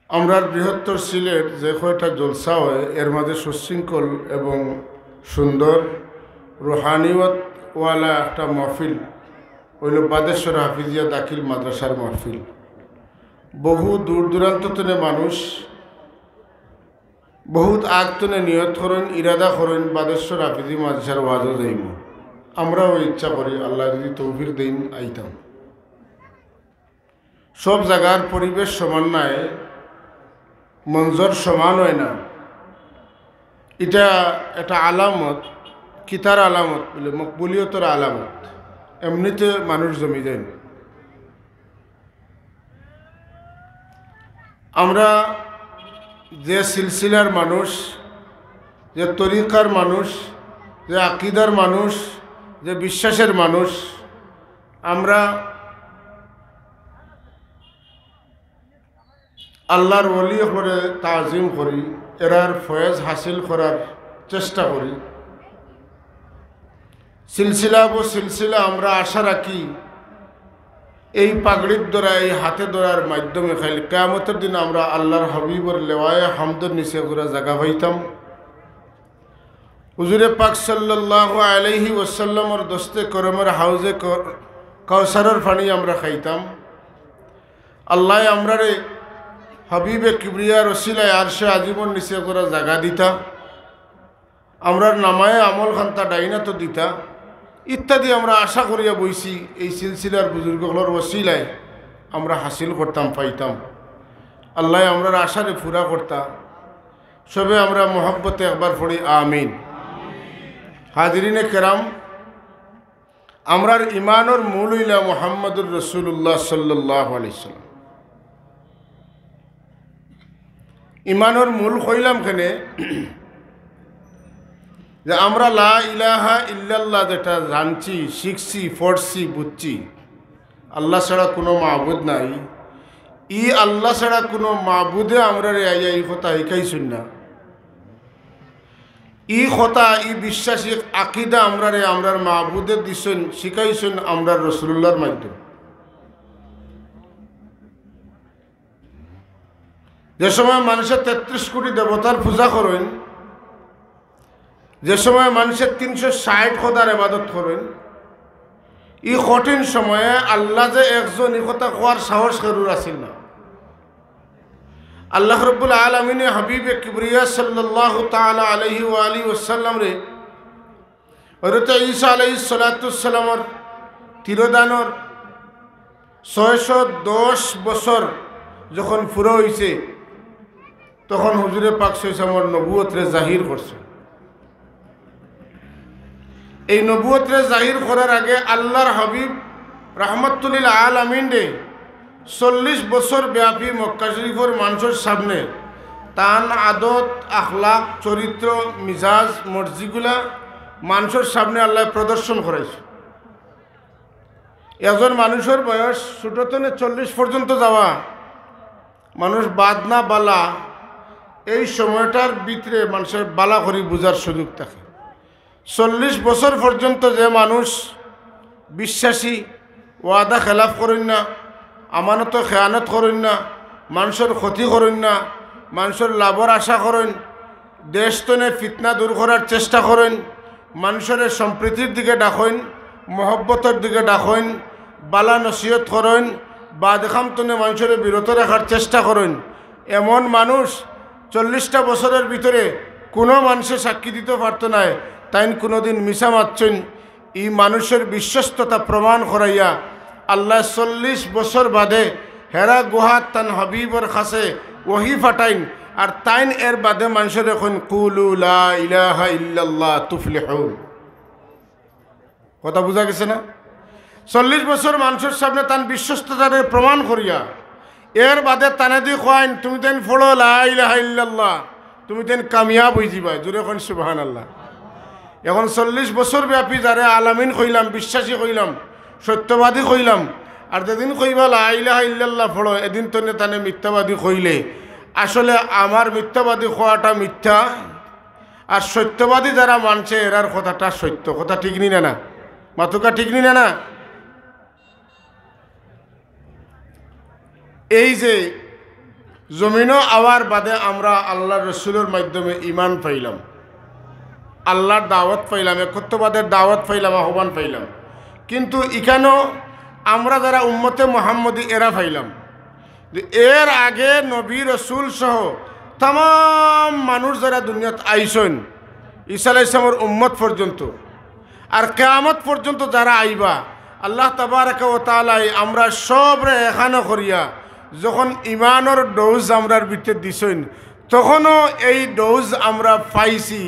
আমরা বৃহত্তর সিলেট যে কয়টা জলসা হয় এর মাঝে সুশৃঙ্খল এবং সুন্দর রুহানিয়তওয়ালা একটা মহফিল হইল বাদেশ্বর হাফিজিয়া দাখিল মাদ্রাসার মহফিল। বহু দূর দূরান্ত থেকে মানুষ বহুত আগ তনে নিয়ত করেন, ইরাদা করেন বাদেশ্বর হাফিজি মাদ্রাসার ওয়াজও যাইব। আমরাও ইচ্ছা করি আল্লাহ যদি তৌফিক দিন আইতাম। সব জায়গার পরিবেশ সমান নয়, মঞ্জর সমান হয় না। এটা একটা আলামত, কিতার আলামত বলে মকবুলিয়তের আলামত। এমনিতে মানুষ জমি যায় না। আমরা যে সিলসিলার মানুষ, যে তরিকার মানুষ, যে আকিদার মানুষ, যে বিশ্বাসের মানুষ, আমরা আল্লাহর ওলি করে তাজিম করি, এরার ফয়েজ হাসিল করার চেষ্টা করি। সিলসিলা আমরা আশা রাখি এই পাগড়ির দ্বারা, এই হাতে ধরার মাধ্যমে খাইল কিয়ামতের দিন আমরা আল্লাহর হাবিবর লেওয়ায়ে হামদের নিচে করে জায়গা পাইতাম। হুজুরে পাক সাল্লাল্লাহু আলাইহি ওয়াসাল্লামর দস্তে করমের হাউজে কাউসারের পানি আমরা খাইতাম। আল্লাহ আমরারে হাবিবে কিবরিয়ার ওসিলায় আরশে আজিমর নিচে করে জায়গা দিতা, আমরার নামায় আমল খান্তা ডাইনা তো দিতা ইত্যাদি আমরা আশা করিয়া বইছি। এই সিলসিলার বুজুর্গগুলোর ওসিলায় আমরা হাসিল করতাম, পাইতাম। আল্লাহ আমরার আশারে পুরা করতা। সবে আমরা মোহাব্বতে একবার পড়ি আমিন। হাজিরিনে কেরাম, আমরার ইমানোর মূল হইলা মুহাম্মদুর রাসূলুল্লাহ সাল্লাল্লাহু আলাইহি সাল্লাম। ইমানোর মূল কইলাম কেনে যে আমরা লা ইলাহা ইল্লাল্লাহ যেটা জানছি, শিখছি, পড়ছি, বুঝছি, আল্লাহ ছাড়া কোনো মাবুদ নাই। ই আল্লাহ ছাড়া কোনো মাবুদে আমরা এই কথা শিখাইছুন না। ই কথা, ই বিশ্বাসী আকিদা আমরার মাবুদে দিছেন, শিখাইছেন আমরা রাসূলুল্লাহর মাধ্যমে। যে সময় মানুষের 33 কোটি দেবতার পূজা করেন, যে সময় মানুষের 360 খোদার ইবাদত করেন, এই কঠিন সময়ে আল্লাহ যে একজন এই কথা কোয়ার সাহস কারুর আসিল না। আল্লাহ রাব্বুল আলামিনে হাবিবে কিবরিয়া সাল্লাল্লাহু তাআলা আলাইহি ওয়া আলিহি ওয়াসাল্লাম রে হযরত ঈসা আলাইহিস সালাতু সালামের তিরোদানর 610 বছর যখন পুরো হইছে, তখন হুজুরে পাক সাল্লাল্লাহু নবুয়তরে জাহির করছে। এই নবুয়তরে জাহির করার আগে আল্লাহর হাবিব রাহমাতুল লিল আলামিন রে 40 বছর ব্যাপী মক্কা শরীফের মানুষের সামনে তান আদত, আখলাক, চরিত্র, মিজাজ, মর্জিগুলা মানুষের সামনে আল্লাহ প্রদর্শন করেছে। একজন মানুষের বয়স ছোটতনে 40 পর্যন্ত যাওয়া মানুষ বাদ না বালা, এই সময়টার ভিতরে মানুষের বালা করি বোঝার সুযোগ থাকে। 40 বছর পর্যন্ত যে মানুষ বিশ্বাসী, ওয়াদা খেলাফ করেন না, আমানত খেয়ানত করেন না, মানুষের ক্ষতি করেন না, মানুষের লাভর আশা করেন, দেশতনে ফিতনা দূর করার চেষ্টা করেন, মানুষের সম্প্রীতির দিকে ডাকেন, মহব্বতের দিকে ডাকেন, বালা নসিহত করেন, বাদখামতনে মানুষের বিরত রাখার চেষ্টা করেন, এমন মানুষ 40টা বছরের ভিতরে কোনো মানুষের সাক্ষী দিতে পারত না তাই কোনোদিন মিশা মারছেন। এই মানুষের বিশ্বস্ততা প্রমাণ করাইয়া আল্লাহ 40 বছর বাদে হেরা গুহাত তান হাবিবর কাছে ওহি ফাটাইন। আর তাইন এর বাদে মানুষের এখন কুলু লা ইলাহা ইল্লাল্লাহ তুফলিহুন। কথা বোঝা গেছে না? 40 বছর মানুষের সামনে তান বিশ্বস্ততারে প্রমাণ করিয়া এর বাদে তানে দি কইন তুমি তেন ফলো লা ইলাহা ইল্লাল্লাহ, তুমি তেন কামিয়াব হয়ে যাবা। জোরে কোন সুবহানাল্লাহ। এখন 40 বছর ব্যাপী যারে আলামিন কইলাম, বিশ্বাসী কইলাম, সত্যবাদী কইলাম, আর যেদিন কইবা লা ইলাহা ইল্লাল্লাহ ফলো, এদিন তো তানে মিথ্যাবাদী কইলে আসলে আমার মিথ্যাবাদী হওয়াটা মিথ্যা, আর সত্যবাদী যারা মানছে এরার কথাটা সত্য। কথা ঠিক নি না? মাতুকা ঠিক নি না? এই যে জমিনও আওয়ার বাদে আমরা আল্লাহ রসুলের মাধ্যমে ইমান পাইলাম, আল্লাহর দাওয়াত পাইলাম, একত্ববাদের দাওয়াত পাইলাম, আহ্বান পাইলাম। কিন্তু এখানেও আমরা যারা উম্মতে মুহাম্মদী এরা পাইলাম, এর আগে নবী রসুল সহ তাম মানুষ যারা দুনিয়াত আইসেন ঈসা আলাইহিস সালামের উম্মত পর্যন্ত আর কিয়ামত পর্যন্ত যারা আইবা, আল্লাহ তাবারাকা ওয়া তাআলা আমরা সবরে এখানে করিয়া যখন ইমানের ডোজ আমরার ভিতরে দিছেন, তখনও এই ডোজ আমরা পাইছি।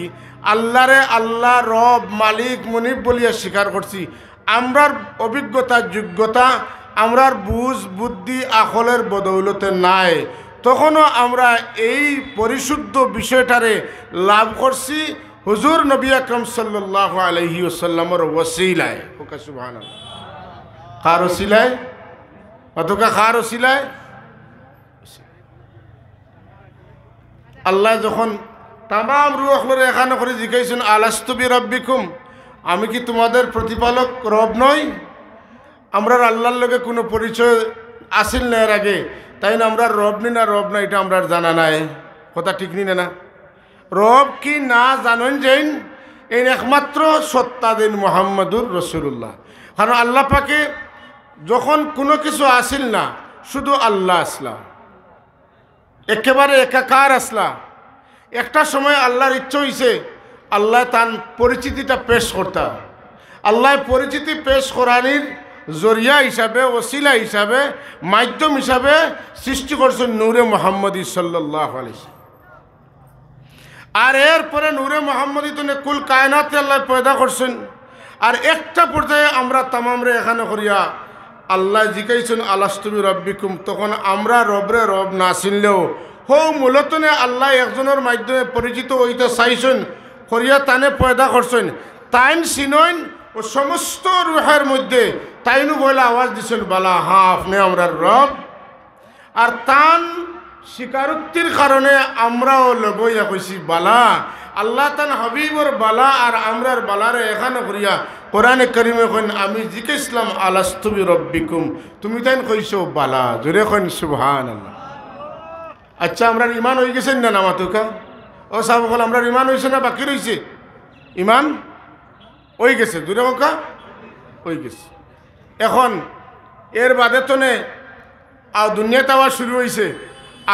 আল্লাহরে আল্লাহ রব মালিক মুনিব বলিয়া স্বীকার করছি। আমরার অভিজ্ঞতা যোগ্যতা আমরার বুঝ বুদ্ধি আকলের বদৌলতে নাই, তখনও আমরা এই পরিশুদ্ধ বিষয়টারে লাভ করছি হুজুর নবী আকরাম সাল্লাল্লাহু আলাইহি ওয়াসাল্লামের ওসিলায়। ওকা সুবহানাল্লাহ। কার ওসিলায়? অতকা কার ওসিলায়? আল্লাহ যখন তাম রূহগুলোরে এখানে করে জিজ্ঞাসেন আলাস্তু বিরাব্বিকুম, আমি কি তোমাদের প্রতিপালক রব নই? আমরা আল্লাহর লগে কোনো পরিচয় আসিল না এর আগে, তাই না আমরা রব নি না রব না এটা আমরা জানা নাই। কথা ঠিক নি না? রব কি না জানেন যেন এই একমাত্র সত্তা দিন মুহাম্মদুর রাসূলুল্লাহ। কারণ আল্লাহ পাকে যখন কোনো কিছু আসিল না, শুধু আল্লাহ আসলা, একেবারে একাকার আসলা। একটা সময় আল্লাহর ইচ্ছা হইছে আল্লাহ তার পরিচিতিটা পেশ করতা। আল্লাহ পরিচিতি পেশ করানির জরিয়া হিসাবে, ওসিলা হিসাবে, মাধ্যম হিসাবে সৃষ্টি করছেন নূরে মুহাম্মদী সাল্লাল্লাহু আলাইহি ওয়াসাল্লাম। আর এরপরে নূরে মুহাম্মদী তো কুল কায়নাতে আল্লাহ পয়দা করছেন। আর একটা পর্যায়ে আমরা তামামরে এখানে করিয়া আল্লাহ জিজ্ঞাসেন আলাস্তু বিরাব্বিকুম, তখন আমরা রবরে রব না চিনলেও হো মূলতনে আল্লাহ একজনের মাধ্যমে পরিচিত হইতে চাইছেন, করিয়া তানে পয়দা করছেন, তাইন চিনইন ও সমস্ত রুহের মধ্যে তাইনু বলে আওয়াজ দিছেন বালা, হ্যাঁ আপনি আমরা রব। আর তান স্বীকারোক্তির কারণে আমরাও লগইয়া কইছি বালা। আল্লাহ তান হাবিবর বালা আর আমরার বালারে এখানে করিয়া কোরআনে কারিমে কইন আমি জিজ্ঞাসলাম আলাস্তু বিরাব্বিকুম, তুমি তাইন কইছো বালা। জোরে কইন সুবহানাল্লাহ। আচ্ছা আমরা ইমান হয়ে গেছেন না নামাতুকা? ও সাহেব বল আমরা ইমান হয়েছে না বাকি রয়েছে? ইমান হয়ে গেছে, জোরে হোকা হয়ে গেছে। এখন এর বাদে তনে আর দুনিয়াতে আবার শুরু হয়েছে।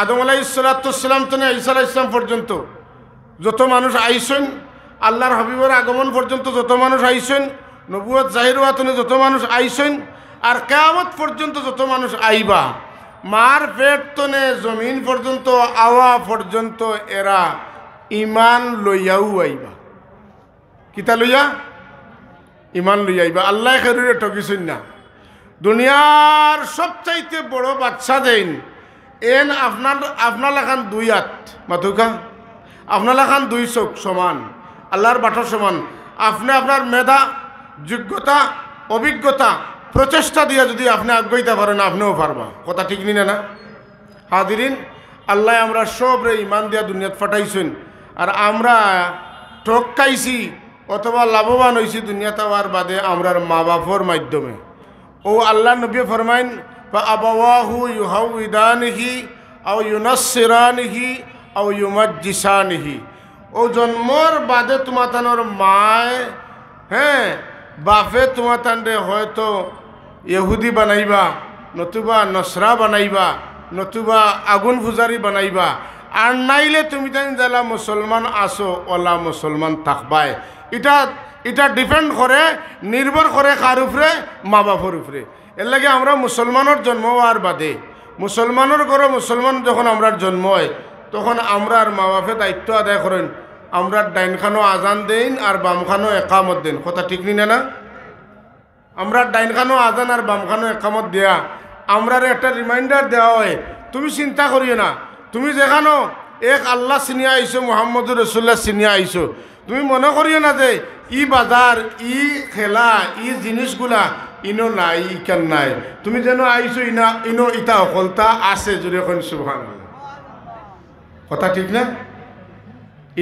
আদম আলাইহিস সালাম তনে ঈসা আলাইহিস সালাম পর্যন্ত যত মানুষ আইসেন, আল্লাহর হাবিবের আগমন পর্যন্ত যত মানুষ আইসেন, নবুয়ত জাহির হওয়াতনে যত মানুষ আইসেন, আর কিয়ামত পর্যন্ত যত মানুষ আইবা, মার পেট তনে জমিন পর্যন্ত আওয়া পর্যন্ত এরা ইমান লইয়াও আইবা। কিতা লইয়া? ইমান লইয়া আইবা। আল্লাহ খেরুরে ঠকিছেন না। দুনিয়ার সবচাইতে বড় বাচ্চা দেন এন আপনার লেখান দুই হাত মাথুকা, আপনার লেখান দুই চোখ সমান, আল্লাহর বাটার সমান। আপনি আপনার মেধা, যোগ্যতা, অভিজ্ঞতা, প্রচেষ্টা দিয়ে যদি আপনি আগ্রহিতে পারেন, আপনিও পারবা। কথা ঠিক নি না? হাদিরিন, আল্লাহ আমরা সব রে ইমান দিয়া দুনিয়াত ফাটাইছেন। আর আমরা ঠকাইছি অথবা লাভবান হয়েছি দুনিয়াতে হওয়ার বাদে আমরার মা বাপর মাধ্যমে। ও আল্লাহ নবী ফরমাইন আবাওয়াহু ইউহাউইদানিহি আও ইউনাসসিরানিহি আও ইউমাজ্জিসানিহি। ও জন্মর বাদে তোমার তানোর মায়, হ্যাঁ বাপে তোমার তান্ডে হয়তো ইহুদি বানাইবা, নতুবা নসরা বানাইবা, নতুবা আগুন পূজারি বানাইবা। আর নাইলে তুমি তাই যারা মুসলমান আসো ওলা মুসলমান থাকবাই। এটা ডিপেন্ড করে, নির্ভর করে কার উপরে? মা বাপর উপরে। এর লাগে আমরা মুসলমানের জন্ম হওয়ার বাদে, মুসলমানের ঘরে মুসলমান যখন আমরা জন্ম হয়, তখন আমরা আর মা বাপে দায়িত্ব আদায় করেন। আমরা ডাইনখানো আজান দেন আর বামখানো একামত দেন। কথা ঠিক নি না? আমরা ডাইনখানো আজান আর বামখানো একামত দেয়া আমরা একটা রিমাইন্ডার দেওয়া হয়, তুমি চিন্তা করিও না, তুমি যেখানো এক আল্লাহ চিনিয়া আইছো, মুহাম্মদুর রাসূলুল্লাহ চিনিয়া আইছো, তুমি মনে করিও না যে ই বাজার, ই খেলা, ই জিনিসগুলা ইনো নাই, ইকান নাই। তুমি যেন আইছো ইনো ইটা অকলতা আছে। জুড়ে এখন সুবহানাল্লাহ। কথা ঠিক না?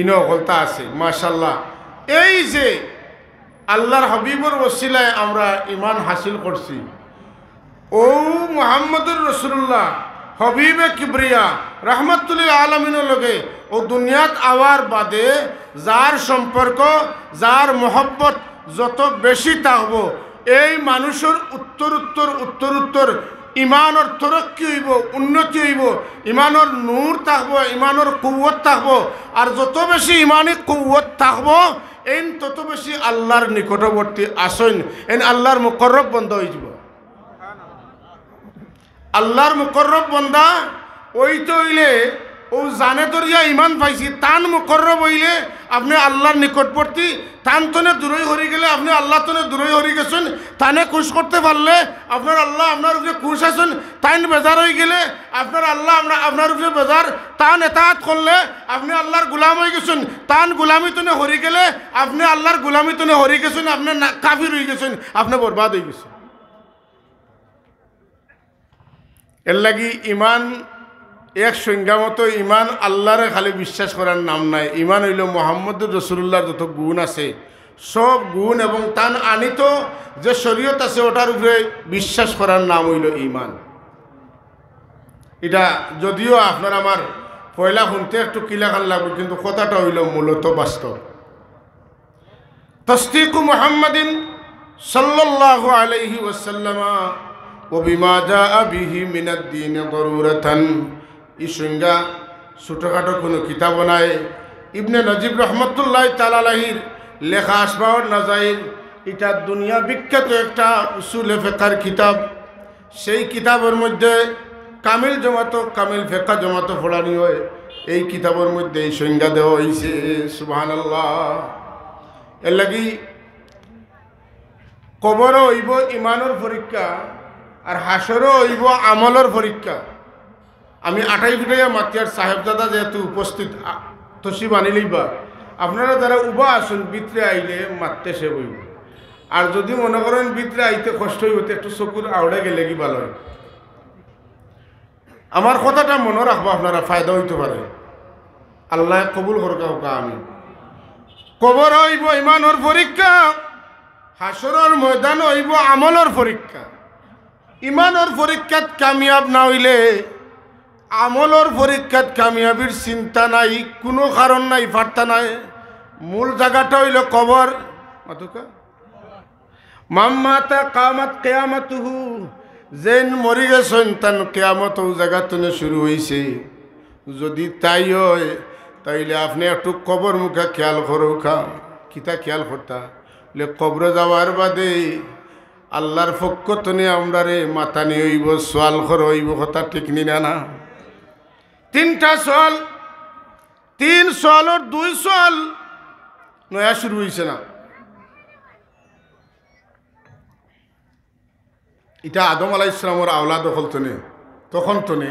ইনো অকলতা আছে, মাশাআল্লাহ। এই যে আল্লাহর হাবিবর ওসিলায় আমরা ইমান হাসিল করছি, ও মুহাম্মদুর রাসূলুল্লাহ হবিবে কিবরিয়া রহমতুল আলমিনের লগে ও দুনিয়াত আওয়ার বাদে যার সম্পর্ক যার মোহব্বত যত বেশি থাকবো এই মানুষের উত্তর ইমানের তরক্কি হইব, উন্নতি হইব, ইমানের নূর থাকবো, ইমানের কুওয়াত থাকবো। আর যত বেশি ইমানি কুওয়াত থাকবো এন তত বেশি আল্লাহর নিকটবর্তী আসেন, এন আল্লাহর মুকররব বন্ধ হয়ে যাব। আল্লাহর মুকররব বন্দা ওইটা হইলে ও জানে দরিয়া ইমান পাইছি তান মুকররব হইলে আপনি আল্লাহর নিকটবর্তী, তান তনে দূরই হরি গেলে আপনি আল্লাহ তনে দূরই হরি গেছেন। তানে খুশ করতে পারলে আপনার আল্লাহ আপনার উপরে খুশ আছেন, তাইন বেজার হয়ে গেলে আপনার আল্লাহ আপনার উপরে বেজার। তান এতাত করলে আপনি আল্লাহর গুলাম হয়ে গেছেন, তান গুলামি তনে হরি গেলে আপনি আল্লাহর গুলামি তনে হরি গেছেন, আপনি কাফির হয়ে গেছেন, আপনি বরবাদ হয়ে গেছেন। এর লাগি ইমান এক সংজ্ঞা মতো ইমান আল্লাহরে খালি বিশ্বাস করার নাম নাই। ইমান হইল মোহাম্মদুর রসুল্লাহর যত গুণ আছে সব গুণ এবং তান আনিত যে শরীয়ত আছে ওটার উপরে বিশ্বাস করার নাম হইল ইমান। এটা যদিও আপনার আমার পয়লা শুনতে একটু কিলাখান লাগবে, কিন্তু কথাটা হইল মূলত বাস্তব। তসদিকু মুহাম্মাদিন সাল্লাল্লাহু আলাইহি ওয়াসাল্লাম ও বিমা জাআ বিহি মিনাদ দ্বীন দরুরাতান। এই সংজ্ঞা ছোটোখাটো কোনো কিতাব নাই। ইবনে নজিব রহমতুল্লাহ তাআলা আলাইহির লেখা আসমাউন নাজাইর, এটা দুনিয়া বিখ্যাত একটা উসুলে ফিকহের কিতাব। সেই কিতাবের মধ্যে কামিল জমাতো কামিল ফিকহ জমাতো পড়ানি হয়। এই কিতাবের মধ্যে এই সংজ্ঞা দেওয়া হয়েছে। সুবহানাল্লাহ। এর লাগি কবরও হইব ইমানের পরীক্ষা আর হাসরও হইব আমলের পরীক্ষা। আমি আটাই ফুটাইয়া মাতিয়ার সাহেবজাদা যেহেতু উপস্থিত তসিব আনিলেই বা আপনারা যারা উবা আসুন ভিতরে আইলে মারতে সে বইব। আর যদি মনে করেন ভিতরে আইতে কষ্ট হইব একটু চকুর আউড়ে গেলে কি ভালো হয়। আমার কথাটা মনে রাখবো, আপনারা ফায়দা হইতে পারে। আল্লাহ কবুল করকা হোকা। আমি কবর হইব ইমানের পরীক্ষা, হাসরের ময়দান হইব আমলের পরীক্ষা। ইমানের পরীক্ষাত কামিয়াব না হইলে আমলের পরীক্ষাত কামিয়াবির চিন্তা নাই, কোনো কারণ নাই, ফার্তা নাই। মূল জায়গাটা হইল কবর। মাম্মাতা কামাত কিয়ামাতুহু, যেন মরি গেছেন তান কিয়ামত ও জায়গা থেকে শুরু হয়েছে। যদি তাই হয় তাইলে আপনি একটু কবর মুখে খেয়াল করো। কিতা খেয়াল করতা বলে কবরে যাওয়ার বাদে আল্লাহর পক্ষ তনে আমরা রে মাথা নিয়ে হইব, সোয়াল করো হইব। কথা ঠিক নি না? তিনটা সোয়াল, তিন সোয়ালর দুই সোয়াল নয়া শুরু হয়েছে না। এটা আদম আলাইহিস সালামের আওলাদ হল তনে, তখন তনে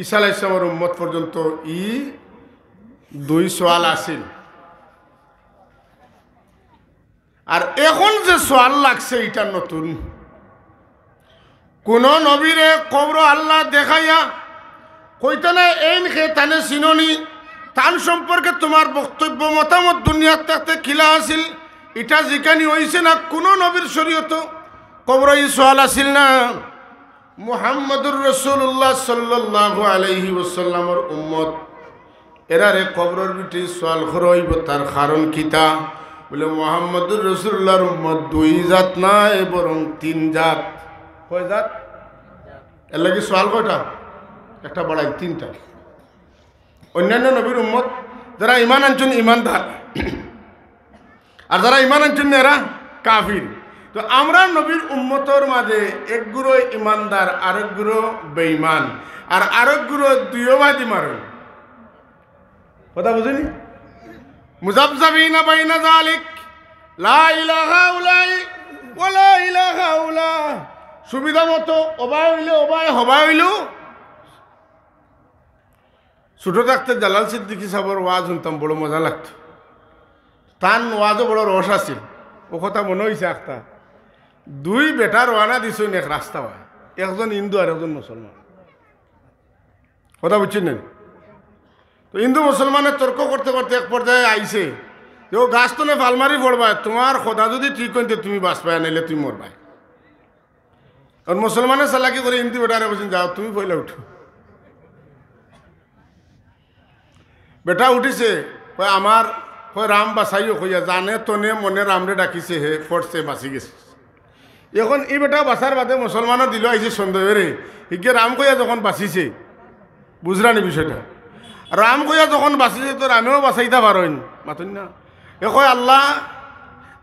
ঈসা আলাইহিস সালামের উম্মত পর্যন্ত দুই সোয়াল আসিল। আর এখন যে সোয়াল লাগছে এটা নতুন। কোন নবীরে কবর আল্লাহ দেখাইয়া কইতে না এই খে তানে চিননি, তান সম্পর্কে তোমার বক্তব্য মতামত দুনিয়ার থাকতে খিলা আসিল, এটা জিকানি হয়েছে না। কোন নবীর শরীয়ত কবর এই সোয়াল আসিল না। মুহাম্মদুর রাসূলুল্লাহ সাল্লাল্লাহু আলাইহি ওয়াসাল্লামের উম্মত এরারে কবরের বিটি সোয়াল করইব। তার কারণ কিতা বলে মুহাম্মদুর রাসূলুল্লাহর উম্মত দুই জাত নাই বরং তিন জাত। কয় জাত? এর লাগি সোয়াল কয়টা? একটা বড়াই তিনটা। অন্যান্য নবীর উম্মত যারা ইমান আনছেন ইমানদার, আর যারা ইমান আনছেন এরা কাফির। তো আমরা নবীর উম্মতর মাঝে এক গুরু ইমানদার, আরেক গুরু বেঈমান, আর আরেক গুরু দুইবাদী মারেন। কথা বুঝিনি? মুযাবযাবিনা বাইনা যালিক লা ইলাহা উলাই ওয়া লা ইলাহা উলা। সুবিধা মতো অবাই হইলে অবাই, হবাই হইল। ছোট থাকতে জালাল সিদ্দিকী সাহেবের ওয়াজ শুনতাম, বড় মজা লাগতো। তান ওয়াজও বড় রস আছিল। ও কথা মনে হয়েছে একটা দুই বেটার ওয়ানা দিছেন এক রাস্তা হয়, একজন হিন্দু আর একজন মুসলমান। কথা বুঝছেন না? তো হিন্দু মুসলমানের তর্ক করতে করতে এক পর্যায়ে আইছে যে ও গাছ তো ফালমারি পড়বা, তোমার খোদা যদি ঠিক হইতে তুমি বাঁচ পায়, নাইলে তুমি মরবাই। আর মুসলমানের চালাকি করে হিন্দু বেটারে বলছেন যাও তুমি পয়লা উঠো। বেটা উঠিছে কয় আমার কয় রাম বাঁচাইও কইয়া জানে তনে মনে রামরে ডাকিছে হে পড়ছে বাঁচি গেছে। এখন এই বেটা বাঁচার বাদে মুসলমানও দিল আইছে সন্দেহেরে হিকে রাম কইয়া যখন বাঁচিছে বুঝরানি বিষয়টা রাম কইয়া যখন বাঁচিছে তো রামেও বাঁচাইতে পারেন মাতুন না এ কয় আল্লাহ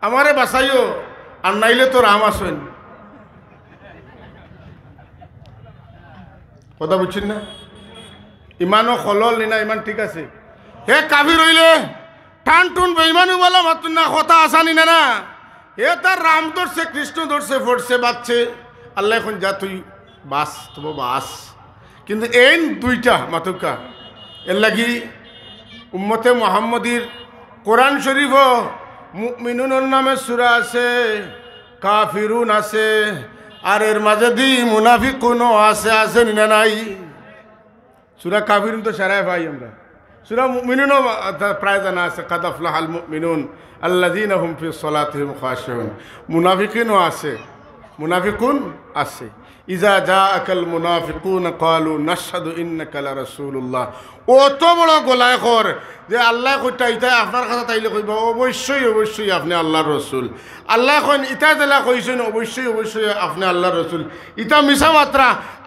আমারে বাঁচাইও আর নাইলে তো রাম আসেন। কথা বুঝছেন না? ইমানও খলল নি না ইমান ঠিক আছে হে কাফির হইলে টান টুন বেইমানি বলা মাতুন না কথা আসানি না না হে তার রাম ধরছে কৃষ্ণ ধরছে ফোরছে বাচ্চে আল্লাহ এখন যা তুই বাস তবু বাস। কিন্তু এই দুইটা মাতুকা এর লাগি উম্মতে মুহাম্মদীর কোরআন শরীফ মুমিনুনের নামে সূরা আছে, কাফিরুন আছে, আর এর মাঝে দি মুনাফিকুনও আছে। আছে না নাই? সূরা কাফিরুন তো সারাই ভাই আমরা, সূরা মুমিনুনও প্রায় জানা আছে, কাদ আফলাহাল মুমিনুন আল্লাযীনা হুম ফি সলাতিহিম খাশিউন। মুনাফিকিনও আছে, মুনাফিকুন আছে। ইজা জাআকাল মুনাফিকুন ক্বালু নাশহাদু ইন্নাকা লারাসূলুল্লাহ। অত বড় গলায় কর যে আল্লাহ কইতা ইতা আপনার কাছে তাইলে কইবা অবশ্যই অবশ্যই আপনি আল্লাহর রসুল। আল্লাহ কইন ইতা জেলা কইছেন অবশ্যই অবশ্যই আপনি আল্লাহর রসুল। ইতা মিছা মাত্রা।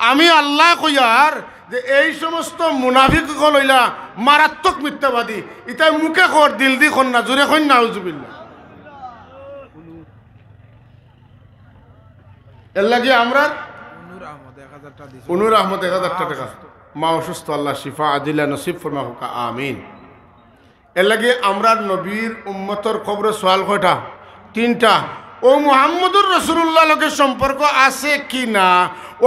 আমি আল্লাহ কইয়ার যে এই সমস্ত মুনাফিক লইলা মারাত্মক মিথ্যাবাদী। ইতা মুখে কর দিল দি কন না, জোরে কইন নাউজুবিল্লাহ। এর লাগে আমরা অনুর আহমদ 1000 টাকা মা অসুস্থ, আল্লাহ শিফা আদিলা নসিব ফরমা হোক আমিন। এর লাগে আমরা নবীর উম্মতর খবরে সোয়াল কয়টা? 3টা। ও মুহাম্মদুর রাসূলুল্লাহ লোকের সম্পর্ক আছে কি না,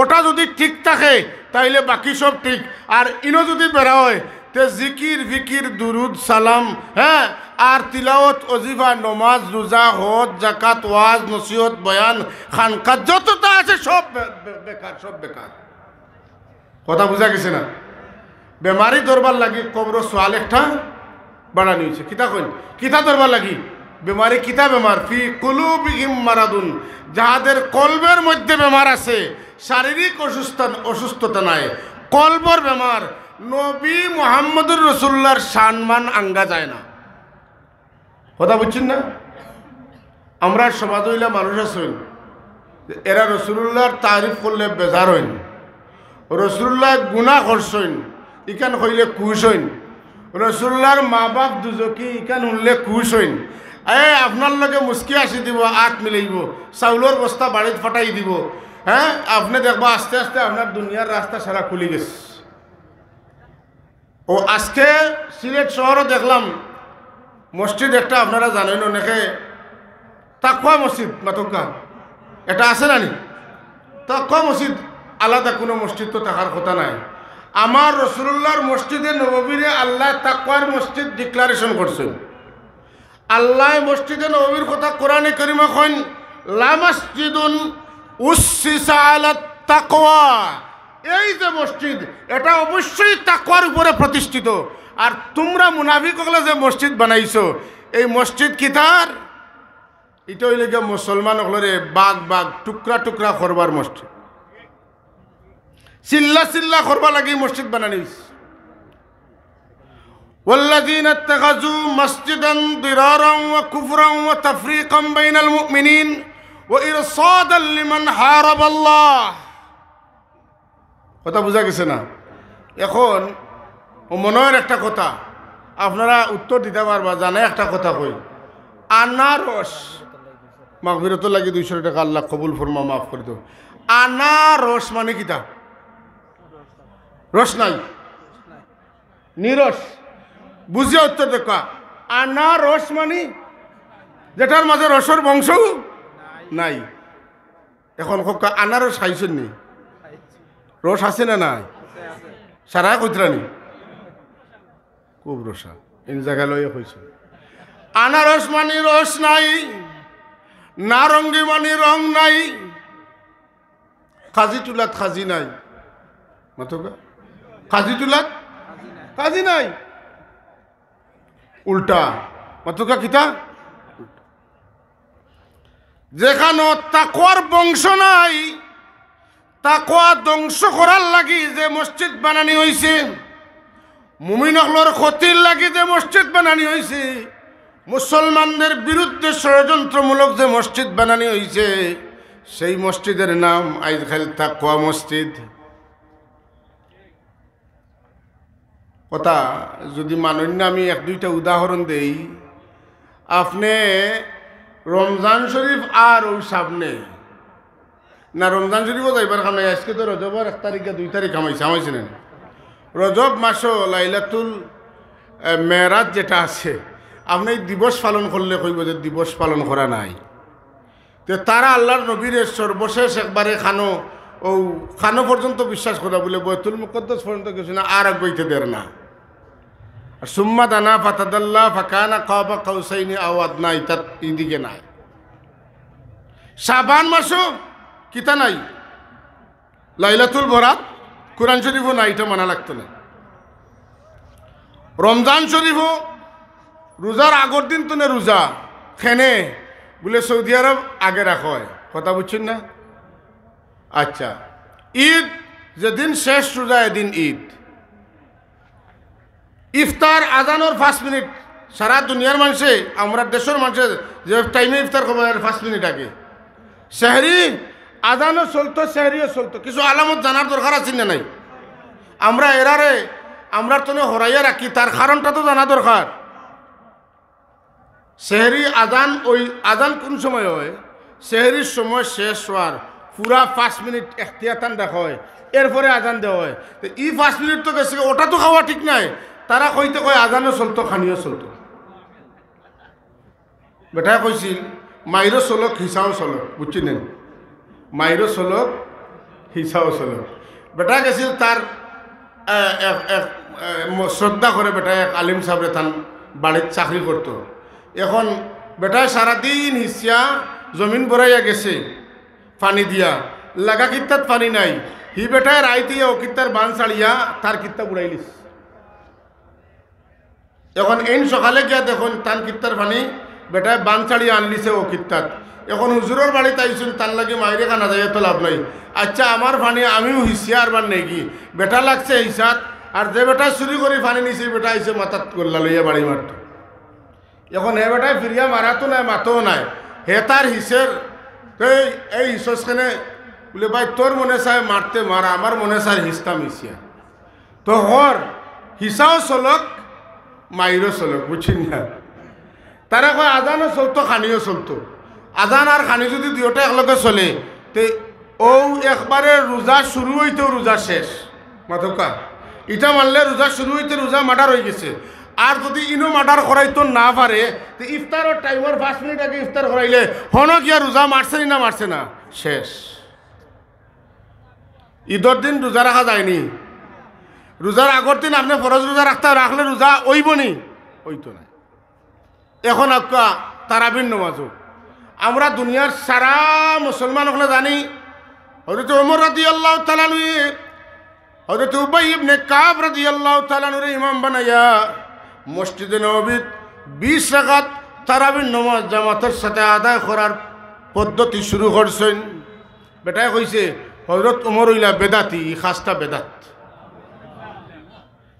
ওটা যদি ঠিক থাকে তাইলে বাকি সব ঠিক। আর ইনো যদি বেড়া হয় তে জিকির ফিকির দুরুদ সালাম, হ্যাঁ, আর তিলাওয়াত ওজিফা নমাজ রোজা হজ জাকাত ওয়াজ নসিহত বয়ান খানকাত যতটা আছে সব বেকার, সব বেকার। কথা বুঝা গেছে না? বেমারি ধরবার লাগি কবর সোয়াল একটা বাড়ানি হয়েছে। কিতা কইন কিতা ধরবার লাগি? বেমারি কিতা বেমার? ফি কুলুবিহিম মারাদুন, যাহাদের কলবের মধ্যে বেমার আছে, শারীরিক অসুস্থতা নাই, কলবর বেমার। নবী মুহাম্মদুর রাসূলুল্লাহর সম্মান আঙ্গা যায় না। কথা বুঝছেন না? আমরা সমাজ হইলা মানুষ আছেন এরা রাসূলুল্লাহর তারিফ করলে বেজার হইন, রাসূলুল্লাহ গুনাহ করছেন ইকান কইলে খুশ হইন, রাসূলুল্লাহর মা বাপ দুজকি ইকান শুনলে খুশ হইন। আপনার লগে মুস্কি আসি দিব, আট মিলাইব, চাউলের বস্তা বাড়িতে ফাটাই দিব, হ্যাঁ, আপনি দেখবা আস্তে আস্তে আপনার দুনিয়ার রাস্তা সারা খুলি গেছে। ও আজকে সিলেট শহরও দেখলাম মসজিদ একটা, আপনারা জানেন অনেকে তাকওয়া মসজিদ মাতকা এটা আছে না নি? তাকওয়া মসজিদ আলাদা কোনো মসজিদ তো থাকার কথা নাই। আমার রাসূলুল্লাহর মসজিদে নববীরে আল্লাহ তাকওয়ার মসজিদ ডিক্লারেশন করছেন। আল্লাহ মসজিদে নববীর কথা কোরআনে কারিমে কইন, লা মাসজিদুন উসসিসা আলাত তাকওয়া। এই যে মসজিদ এটা অবশ্যই তাকওয়ার উপরে প্রতিষ্ঠিত। আর তোমরা মুনাফিক হলে যে মসজিদ বানাইছো, এই মসজিদ কি তার? এটা হইলে গিয়ে মুসলমান হলরে বাগ বাগ টুকরা টুকরা করবার মসজিদ, চিল্লা চিল্লা করবা লাগি মসজিদ বানানি হইছে। والذين اتخذوا مسجدا ضرارا وكفرا وتفريقا بين المؤمنين وإرصادا لمن حارب الله। কথা বুঝা গেছে না? এখন মনের একটা কথা আপনারা উত্তর দিতে পারবা, জানে একটা কথা কই, আনারস মাগফিরত লাগি 200 টাকা আল্লাহ কবুল ফরমা, মাফ করে দাও। আনারস মানে কিতা? রস নাই, নিরস। বুঝিয়া উত্তর দেখা। আনারস মানে যেটার মাঝে রসের বংশ নাই। এখন আনারস খাইছেন নি? রস আছে না নাই? সারা কইতরানি খুব রসা এই জায়গা লইয়া হয়েছে। আনারস মানে রস নাই, নারঙ্গি মানে রং নাই, কাজি তুলাত খাজি নাই, মাতকা কাজি তুলাত কাজি নাই, উল্টা মাতকা কিতা? যেখানে তাকওয়ার বংশ নাই, তাকওয়া ধ্বংস করার লাগি যে মসজিদ বানানি হয়েছে, মুমিন হলর ক্ষতির লাগি যে মসজিদ বানানি হয়েছে, মুসলমানদের বিরুদ্ধে ষড়যন্ত্রমূলক যে মসজিদ বানানি হয়েছে, সেই মসজিদের নাম আজকাল তাকওয়া মসজিদ। কথা যদি মানেন না, আমি এক দুইটা উদাহরণ দেই। আপনি রমজান শরীফ আর ওই সামনে না, রমজান শরীফও যাইবার কারণে আজকে তো রজবের 1 তারিখে 2 তারিখ আমাইছিলেন। রজব মাসও লাইলাতুল মেরাজ যেটা আছে, আপনি দিবস পালন করলে কইব যে দিবস পালন করা নাই। তো তারা আল্লাহর নবীর সর্বশেষ একবারে খানো পর্যন্ত বিশ্বাস করা বলে বৈতুল মুকদ্দাস পর্যন্ত কিছু না, আর এক বইতে দের না। আর সুম্মা দানা ফাতাদাল্লা ফাকানা কাবা কাউসাইনি আও আদনা, ইতার এইদিকে নাই। শাবান মাসও কিতা নাই, লাইলাতুল বরাত, কোরআন শরীফও নাই, এটা মানা লাগতো না। রমজান শরীফও রোজার আগর দিন তো না রোজা খেনে বলে সৌদি আরব আগে রাখা হয়, কথা বুঝছেন না? আচ্ছা, ঈদ যেদিন শেষ রোজা এদিন ঈদ। ইফতার আজানোর 5 মিনিট, সারা দুনিয়ার মানুষে, আমরা দেশের মানুষের যে টাইমে ইফতার করবো 5 মিনিট আগে। সেহরি আজানও চলতো, সেহরিও চলতো, কিছু আলামত জানার দরকার আছে না নাই? আমরা এরারে আমরা তো হরাইয়া রাখি, তার কারণটা তো জানা দরকার। সেহরি আজান, ওই আজান কোন সময় হয়? সেহরির সময় শেষ হওয়ার পুরা 5 মিনিট এখতিয়াতান দেখা হয়, এরপরে আজান দেওয়া হয়। তো এই 5 মিনিট তো গেছে, ওটা তো খাওয়া ঠিক নাই। তারা কইতে কয় আজানও চলতো, খানিও চলতো। বেটায় কইছিল মাইরও চলক হিসাও চলক, বুঝছিলেন? মাইরও চলক হিসাও চলক। বেটা গেছিল তার শ্রদ্ধা করে বেটায় এক আলিম সাহেবের তান বাড়ির চাকরি করতো। এখন বেটায় সারাদিন হিসিয়া জমিন বড়াইয়া গেছে পানি দিয়া, লাগা কিত্তাত পানি নাই। হি বেটায় রাইতে ও কিত্তার বান ছাড়িয়া তার কিত্তা বুড়াইলিস। এখন এই সকালে গিয়া দেখুন তান কিত্তার পানি বেটায় বান ছাড়িয়া আনলিছে ও কিত্তাত। এখন হুজুরের বাড়িতে আইসুন, তার লাগে মাইরে খানা যাইয়া তো লাভ নাই। আচ্ছা, আমার পানি আমিও হিসিয়া আর বার নেই, বেটা লাগছে হিসাত। আর যে বেটা চুরি করে পানি নিছে, বেটা আইসে মাথাত গোল্লা লইয়া বাড়ি মারত। এখন হে বেটায় ফিরিয়া মারাতো নাই, মাতও নাই। হে তার হিসের এই হিসখানে বলে, ভাই তোর মনে চায় মারতে মারা, আমার মনে চায় হিসতাম হিসিয়া। তো হর হিসাও চলক মাইরও চলক, বুঝছেন না? তারা কয় আজানও চলতো, খানিও চলতো। আজান আর খানি যদি দুইটা একলগে চলে, তে ও একবারে রোজা শুরু হইতে রোজা শেষ। মাথকা ইটা মানলে রোজা শুরু হইতে রোজা মার্ডার হয়ে গেছে। আর যদি ইনো মার্ডার করাইতো না পারে, তো ইফতারের টাইমের 5 মিনিট আগে ইফতার করাইলে হন গিয়া রোজা মারছে না মারছে না, শেষ। ঈদের দিন রোজা রাখা যায়নি। রোজার আগর দিন আপনি ফরজ রোজা রাখলে রোজা ওইব নি? ওইতো না। এখন আক্কা তারাবির নামাজও আমরা দুনিয়ার সারা মুসলমান হলে জানি। হযরত ওমর রাদিয়াল্লাহু তাআলা আনহু, হযরত উবাই ইবনে কাব রাদিয়াল্লাহু তাআলা আনহু ইমাম বানায়া মসজিদে নববীত 20 রাকাত তারাবির নামাজ জামাতের সাথে আদায় করার পদ্ধতি শুরু করছেন। বেটায় কইছে হযরত ওমর হইলা বেদাতি, খাসটা বেদাত।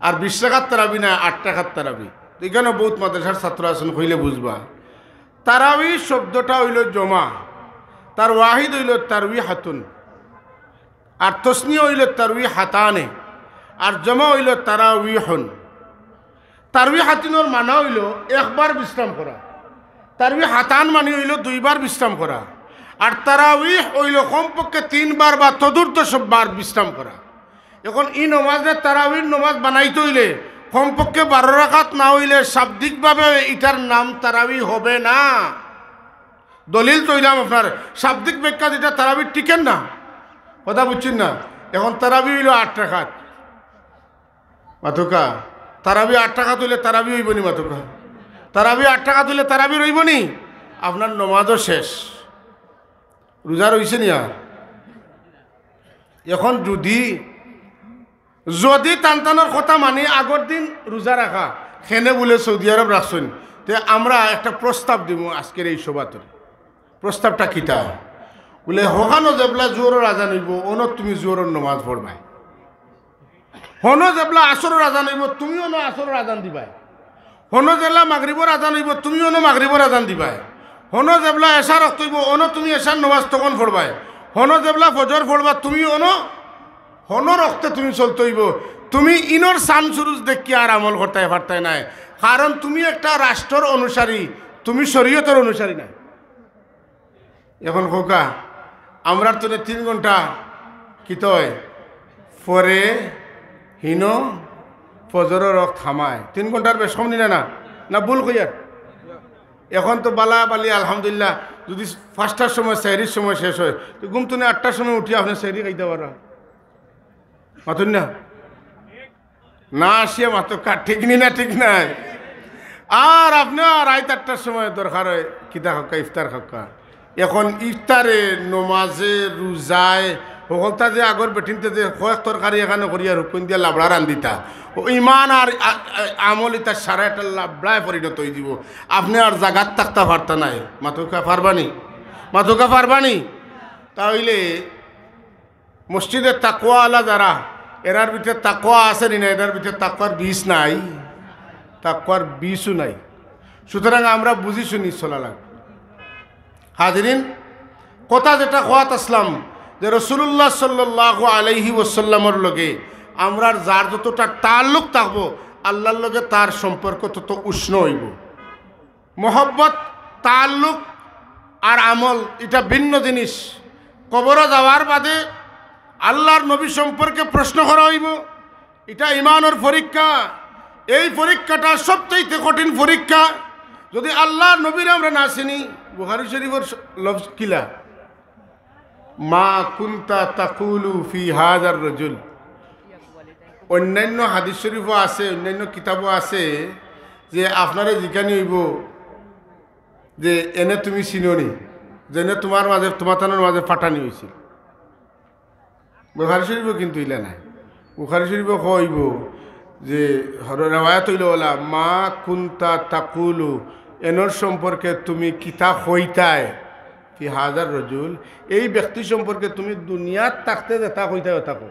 আর 20 রাকাত তারাবি না, 8 রাকাত তারাবি। এখানে বহুত মাদ্রাসার ছাত্র আছেন, কইলে বুঝবা। তারাবি শব্দটা হইল জমা, তার ওয়াহিদ হইল তারবি হাতুন, আর তসনি হইল তারবি হাতানে, আর জমা হইল তারাউইহুন। তারবি হাতুনের মানা হইল একবার বিশ্রাম করা, তারবি হাতান মানে হইল 2 বার বিশ্রাম করা, আর তারাউইহ হইল কমপক্ষে 3 বার বা তদুর্ধ বার বিশ্রাম করা। এখন এই নমাজে তারাবির নমাজ বানাইতে হইলে কমপক্ষে 12 রাকাত না হইলে শাব্দিকভাবে এটার নাম তারাবি হবে না। দলিল তৈলাম আপনার, শাব্দিক ব্যাখ্যা যেটা তারাবির টিকেন না, কথা বুঝছেন না? এখন তারাবি হইল 8 রাকাত। মাতুকা তারাবি 8 রাকাত হইলে তারাবি হইব নি? মাতুকা তারাবি 8 রাকাত হইলে তারাবি রইব নি? আপনার নমাজও শেষ, রোজা রইছে নি? আর এখন যদি টানটানোর কথা মানি আগর দিন রোজা রাখা খেনে বলে সৌদি আরব রাখছেন, তে আমরা একটা প্রস্তাব দিব আজকের এই সভাতে। প্রস্তাবটা কিতা বলে, হকানো যেবলা জোরের আজান হইব, অনত তুমি জোরের নমাজ পড়বাই। হনো যেবলা আসরের আজান হইব তুমিও ন আসরের আজান দিবাই, হনো যেলা মাগরিবর আজান হইব তুমিও ন মাগরিবর আজান দিবাই, হনো যেবলা এশার রক্ত হইব অনো তুমি এশার নমাজ তখন পড়বাই, হনো যেবলা ফজর পড়বা তুমি অনো হনো রক্তে তুমি চলতে হইব। তুমি ইনর সান সুরুজ দেখি আর আমল করতে পারতাই নাই, কারণ তুমি একটা রাষ্ট্রের অনুসারী, তুমি শরীয়তের অনুসারী নাই। এখন খোকা আমরা তো 3 ঘন্টা কি তয় পরে হিন ফজরের রক থামায় 3 ঘন্টার বেশ কম নিলে না, না ভুল কইয়ার? এখন তো বালা বালি আলহামদুলিল্লাহ, যদি 5টার সময় সেহরির সময় শেষ হয় তো ঘুম তুমি 8টার সময় উঠি আপনি সেহরি খাইতে পারা মাতুন না, না আসিয়া মাত্র ঠিক নি না, ঠিক নাই। আর আপনি রাত 8টার সময় দরকার হয় কিতা খাক্কা, ইফতার খাক্কা। এখন ইফতারে নমাজে রোজায় সকলতা যে আগর বেঠিনতে যে কয়েক তরকারি এখানে করিয়া রুকুন দিয়া লাবড়া রান্দিতা, ও ইমান আর আমল ইতা সারা একটা লাবড়ায় পরিণত হয়ে দিব। আপনি আর জাগাত থাকতে পারতা নাই, মাথুকা পারবানি, মাথুকা পারবানি। তাহলে মসজিদে তাকওয়া আলা যারা, এরার ভিতরে তাকওয়া আছে নি না? এরার ভিতরে তাকওয়ার বীজ নাই, তাকওয়ার বীজও নাই। সুতরাং আমরা বুঝি শুনি চলা লাগ। হাজিরিন, কথা যেটা খোয়াত আসলাম যে রসুল্লাহ সাল্লাল্লাহু আলাইহি ওয়াসাল্লামের লগে আমরা যার যতটা তাল্লুক থাকবো আল্লাহর লগে তার সম্পর্ক তত উষ্ণ হইব। মোহব্বত, তাল্লুক আর আমল এটা ভিন্ন জিনিস। কবরে যাওয়ার বাদে আল্লাহর নবী সম্পর্কে প্রশ্ন করা হইব, এটা ইমানের পরীক্ষা। এই পরীক্ষাটা সবচেয়ে কঠিন পরীক্ষা। যদি আল্লাহর নবীর আমরা না চিনি, বুখারী শরীফের লফজ কিলা মা কুনতা তাকুলু ফি হাযার রাজুল। অন্যান্য হাদিস শরীফও আছে, অন্যান্য কিতাবও আছে যে আপনারে জিজ্ঞানি হইব যে এনে তুমি চিনোনি, যেনে তোমার মাঝে তোমার তানোর মাঝে ফাটানি হয়েছিল। বুখারী শরীফও কিন্তু ইলা নাই। বুখারী শরীফও কইব যে রেওয়ায়াত হইল বলা মা কুনতা তাকুলু, এনর সম্পর্কে তুমি কিতা হইতায় ফি হাযার রাজুল, এই ব্যক্তি সম্পর্কে তুমি দুনিয়াত থাকতে যেটা হইতায় থাকো।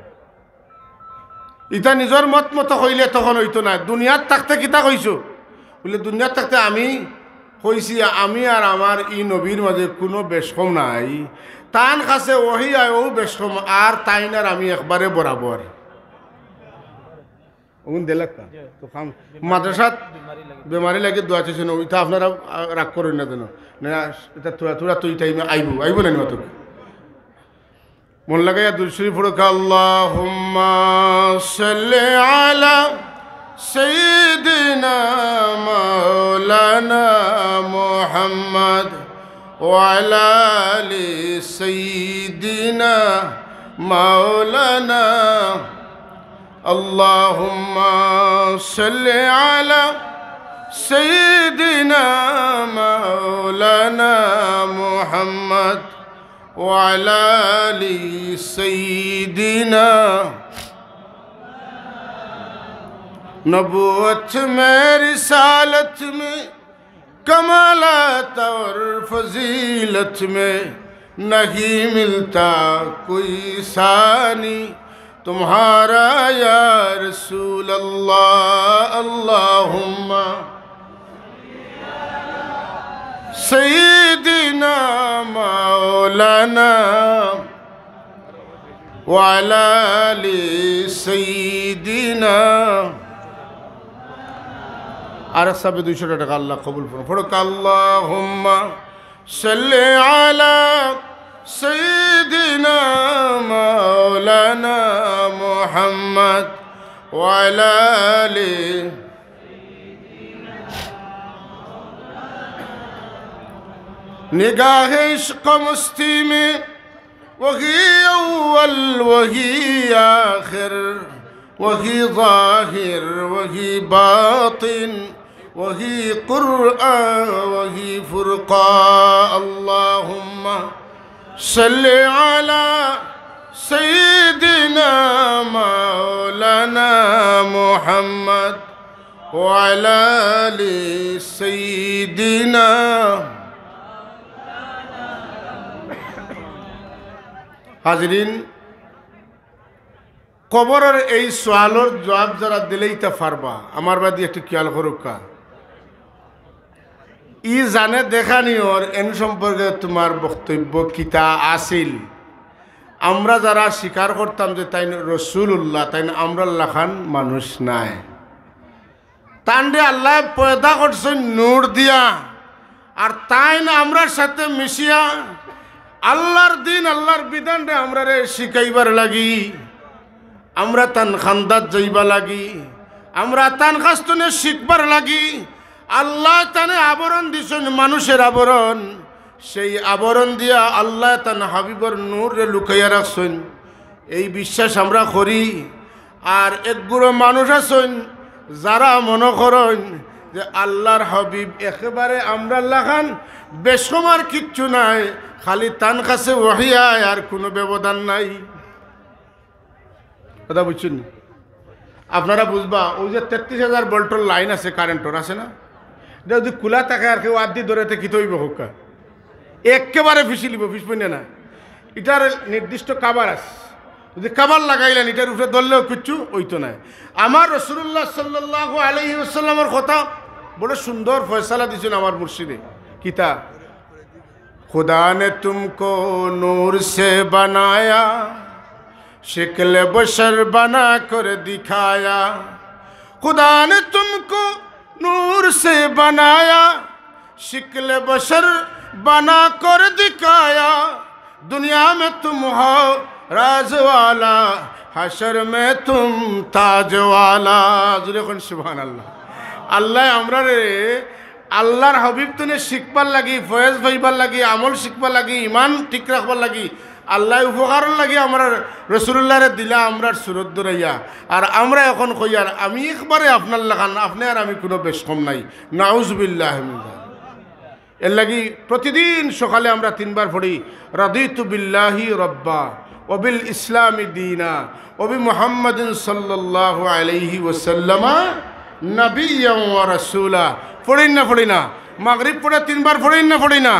ইটা নিজের মত মতো হইলে তখন হইতো না। দুনিয়াত থাকতে কিতা কইছো বলে, দুনিয়াত থাকতে আমি কইছি আমি আর আমার ই নবীর মাঝে কোনো বেশকম নাই, তান কাছে ওহি আয় ও বেশকম, আর তাইন আর আমি একবারে বরাবর। তো মাদ্রাসাত বেমারি লাগে দোয়া চাইছে না, এটা আপনারা রাগ করেন না যেন না, এটা তোরা তুই টাইমে আইব না মাত্র মন লাগাইয়া দুরশরী পড়ুক। আল্লাহুম্মা সাল্লি আলা সাইয়্যিদিনা মাওলানা মুহাম্মদ ওয়া আলা আলি সাইয়্যিদিনা মাওলানা। আল্লাহুম্মা সাল্লি আলা সাইয়্যিদিনা মাওলানা মুহাম্মদ ওয়া আলা আলি সাইয়্যিদিনা। नबूवत में रिसालत में कमालात और फजीलत में नहीं मिलता कोई सानी तुम्हारा या रसूल अल्लाह। अल्लाहुम्मा सय्यिदिना मौलाना व अला आलि सय्यिदिना। আর সবে 200 টাকা আল্লাহ কবুল করুন। পড়ুক আল্লাহুম্মা সাল্লি আলা সাইয়্যিদিনা মাওলানা মুহাম্মদ ওয়া আলা আলি। निगाह इश्क़ मस्ती में वही अव्वल वही आखिर वही ज़ाहिर वही बातिन वही क़ुरआन वही फ़ुरक़ान। अल्लाहुम्मा सल्लि अला सय्यिदिना मौलाना मुहम्मद व अला आलि सय्यिदिना। हाज़रीन, কবরের এই সোয়ালোর জবাব যারা দিলেই তা পারবা আমার বাদি একটু খেয়াল করুকা ই জানে দেখানি ওর এন সম্পর্কে তোমার বক্তব্য কিতা আসিল আমরা যারা স্বীকার করতাম যে তাই রসুল্লাহ তাই আমরা লাখান মানুষ নাই তান্ডে আল্লাহ পয়দা করছেন নূর দিয়া আর তাই না আমরার সাথে মিশিয়া আল্লাহর দিন আল্লাহর বিধানটা আমরা রে শিখাইবার লাগি আমরা তান খান্দাত যাইবা লাগি আমরা তান কাস্তনে শিখবার লাগি আল্লাহ তানে আবরণ দিছেন মানুষের আবরণ সেই আবরণ দিয়া আল্লাহ তান হাবিবর নূরে লুকাইয়া রাখছেন এই বিশ্বাস আমরা করি আর একগুলো মানুষ আছেন যারা মনে করেন যে আল্লাহর হাবিব একেবারে আমরা লাগান বেসমর কিচ্ছু নাই খালি তান কাছে ওহিয়ায় আর কোনো ব্যবধান নাই কথা বুঝছেন আপনারা বুঝবা ওই যে 33,000 ভোল্টের লাইন আছে কারেন্টর আছে না এটা যদি খোলা থাকে আর কেউ আদি ধরেতে কি তৈব হোকা একেবারে ফিসিলিব ফিসপইনে না এটার নির্দিষ্ট কাবার আছে যদি কাবার লাগাইলেন এটার উপরে ধরলেও কিচ্ছু ওইতো নাই আমার রাসূলুল্লাহ সাল্লাল্লাহু আলাইহি ওয়াসাল্লামের কথা বড় সুন্দর ফয়সালা দিয়েছেন আমার মুর্শিদে কিতা खुदा ने तुमको नूर से बनाया शिक्ल बशर बना कर दिखाया खुदा ने तुमको नूर से बनाया शिक्ल बशर बना कर दिखाया दुनिया में तुम हो राज वाला हशर में तुम ताज वाला सुभान अल्लाह अल्लाह हमरा रे আল্লাহর হাবিব তুনে শিখবার লাগি ফয়েজ ভাইবার লাগি আমল শিখবার লাগি ইমান ঠিক রাখবার লাগি আল্লাহ উপকার লাগি আমরা রসুল্লাহরে দিলা আমরা সুরত দরাইয়া আর আমরা এখন কইয়ার আমি একবারে আপনার লাগান আপনি আর আমি কোনো বেশ কম নাই নাউজুবিল্লাহ এর লাগি প্রতিদিন সকালে আমরা 3 বার পড়ি রাদিতু বিল্লাহি রব্বা ওবিল ইসলামি দীনা ওবি মুহাম্মাদিন সাল্লাল্লাহু আলাইহি ওয়াসাল্লামা নবিয়্যান ওয়া রাসূলা পড়েন না মাগরিব পড়ে 3 বার পড়েন না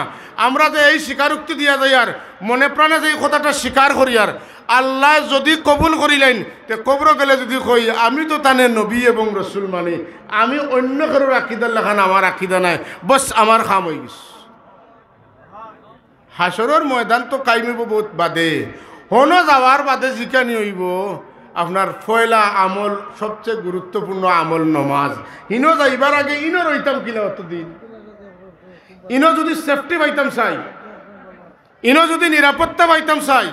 আমরা যে এই স্বীকারোক্তি দিয়া যাই আর মনে প্রাণে যে এই কথাটা স্বীকার করি আর আল্লাহ যদি কবুল করিলেন তে কবর গেলে যদি কই আমি তো তানে নবী এবং রসুল মানি আমি অন্য কারোর আকিদার লেখান আমার আকিদা নাই বস আমার খাম হয়ে গেছে হাসরের ময়দান তো কাইমিব বহুত বাদে হন যাওয়ার বাদে জিকানি হইব আপনার পয়লা আমল সবচেয়ে গুরুত্বপূর্ণ আমল নমাজ ইনো যাইবার আগে ইনো রইতাম কিলা অতদিন ইনো যদি সেফটি পাইতাম চাই ইনো যদি নিরাপত্তা পাইতাম চাই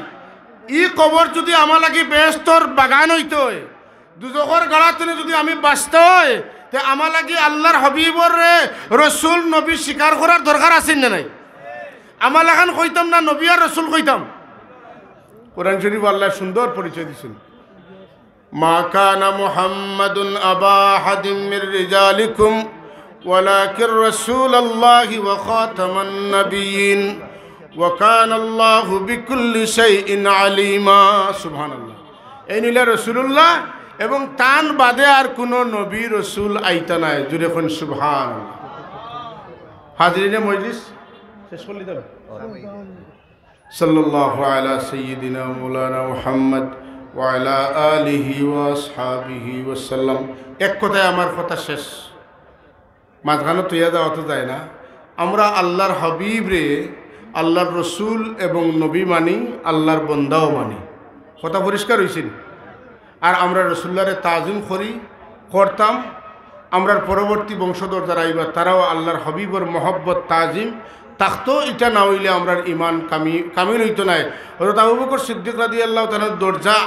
ই কবর যদি আমার লাগি বেহেশতর বাগান হইতে হয় দুজখর গাড়াতনে যদি আমি বাঁচতে হয় তে আমার লাগি আল্লাহর হাবিবর রে রসুল নবী স্বীকার করার দরকার আছে না নাই আমার লাগান কইতাম না নবী আর রসুল কইতাম কোরআন শরীফ আল্লাহ সুন্দর পরিচয় দিয়েছেন মা কানা মুহাম্মাদুন আবা আহাদিন মির রিজালিকুম ওয়ালাকিন রাসূলুল্লাহি ওয়া খাতামান নাবিয়্যিন ওয়া কানা আল্লাহু বিকুল্লি শাইইন আলিমা সুবহানাল্লাহ এই নিলা রাসূলুল্লাহ এবং তান বাদে আর কোনো নবী রসুল আইতা নাই জুড়ে কোন সুবহানাল্লাহ হাজিরিনে মজলিস শেষ করলি দাও সাল্লাল্লাহু আলা সাইয়্যিদিনা মাওলানা মুহাম্মদ ওয়ালা আলিহি ওয়াসহাবিহি ওয়াসাল্লাম এক কথায় আমার কথা শেষ মাঝখানে তুইয়া দেওয়া তো যায় না আমরা আল্লাহর হাবিব রে আল্লাহর রসুল এবং নবী মানি আল্লাহর বন্দাও মানি কথা পরিষ্কার হয়েছিল আর আমরা রসুল্লাহরে তাজিম করতাম আমরার পরবর্তী বংশধর যারা আইবা তারাও আল্লাহর হাবিবর মহব্বত তাজিম তাকতো এটা না হইলে আমরার ইমান কামিল হইতো নাই হযরত আবু বকর সিদ্দিক রাদিয়াল্লাহু তাআলা দরজা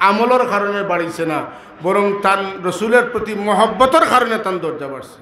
আমলের কারণে বাড়িছে না বরং তান রসুলের প্রতি মহব্বতের কারণে তান দরজা বাড়ছে